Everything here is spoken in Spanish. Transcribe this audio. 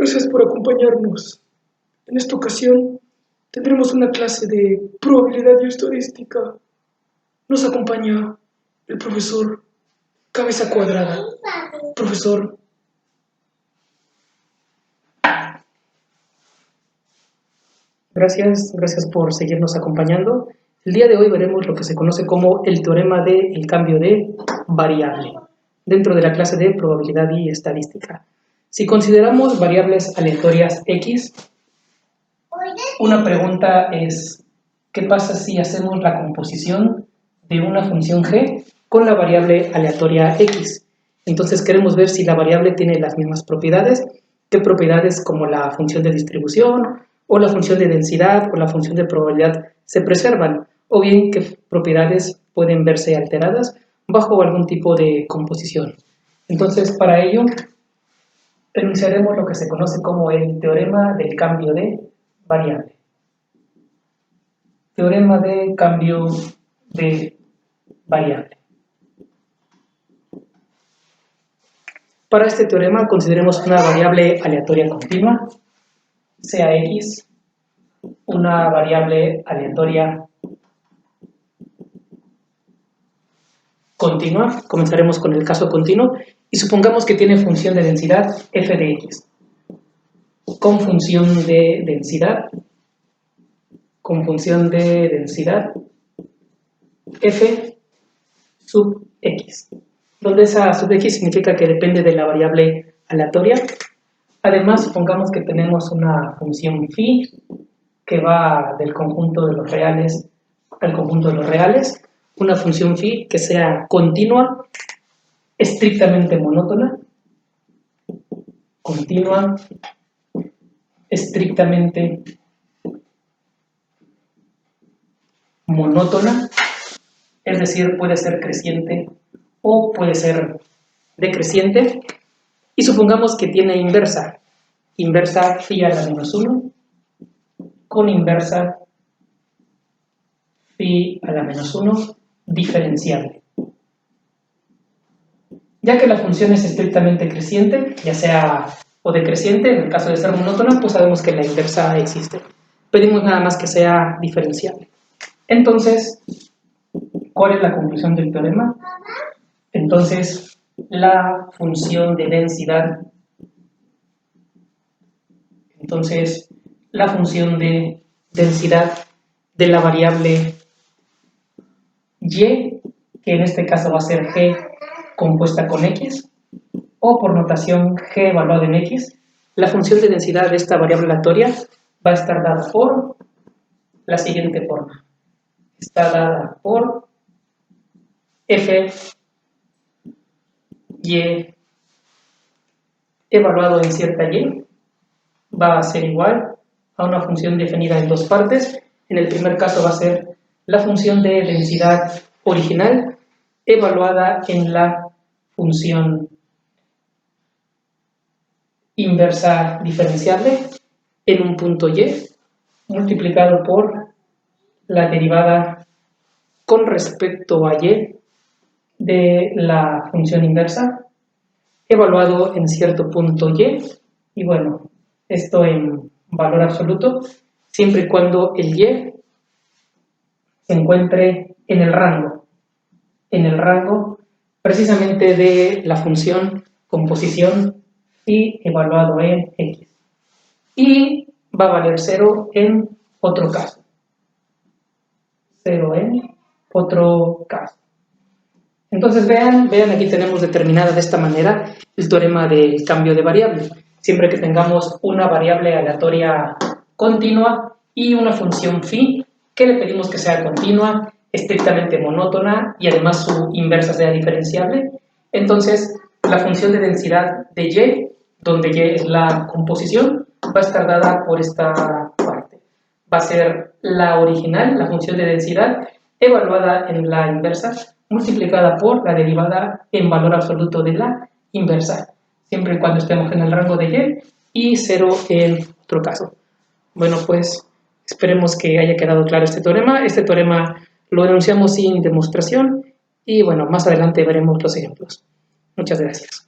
gracias por acompañarnos. En esta ocasión tendremos una clase de probabilidad y estadística. Nos acompaña el profesor Cabeza Cuadrada. Profesor. Gracias por seguirnos acompañando. El día de hoy veremos lo que se conoce como el teorema del cambio de variable, dentro de la clase de probabilidad y estadística. Si consideramos variables aleatorias X, una pregunta es, ¿qué pasa si hacemos la composición de una función G con la variable aleatoria X? Entonces queremos ver si la variable tiene las mismas propiedades, qué propiedades como la función de distribución, o la función de densidad, o la función de probabilidad se preservan, o bien qué propiedades pueden verse alteradas bajo algún tipo de composición. Entonces, para ello, enunciaremos lo que se conoce como el teorema del cambio de variable. Teorema de cambio de variable. Para este teorema consideremos una variable aleatoria continua, sea X, una variable aleatoria continua. Comenzaremos con el caso continuo y supongamos que tiene función de densidad f de x. Con función de densidad f sub x, donde esa sub x significa que depende de la variable aleatoria. Además, supongamos que tenemos una función phi que va del conjunto de los reales al conjunto de los reales, una función phi que sea continua, estrictamente monótona, continua, estrictamente monótona, es decir, puede ser creciente o puede ser decreciente, y supongamos que tiene inversa phi a la menos 1 con inversa phi a la menos 1 diferenciable. Ya que la función es estrictamente creciente, ya sea o decreciente, en el caso de ser monótona, pues sabemos que la inversa existe. Pedimos nada más que sea diferenciable. Entonces, ¿cuál es la conclusión del teorema? Entonces, la función de densidad, de la variable y, que en este caso va a ser g compuesta con x, o por notación g evaluado en x, la función de densidad de esta variable aleatoria va a estar dada por la siguiente forma. Está dada por f y evaluado en cierta y va a ser igual a una función definida en dos partes. En el primer caso va a ser la función de densidad original evaluada en la función inversa diferenciable en un punto y multiplicado por la derivada con respecto a y de la función inversa evaluado en cierto punto y bueno, esto en valor absoluto siempre y cuando el y se encuentre en el rango precisamente de la función composición y evaluado en x, y va a valer 0 en otro caso. Entonces vean, aquí tenemos determinada de esta manera el teorema del cambio de variable. Siempre que tengamos una variable aleatoria continua y una función phi que le pedimos que sea continua, estrictamente monótona y además su inversa sea diferenciable, entonces la función de densidad de y, donde y es la composición, va a estar dada por esta parte. Va a ser la original, la función de densidad, evaluada en la inversa, multiplicada por la derivada en valor absoluto de la inversa, siempre y cuando estemos en el rango de y 0 en otro caso. Bueno, pues esperemos que haya quedado claro este teorema. Este teorema lo enunciamos sin demostración y bueno, más adelante veremos los ejemplos. Muchas gracias.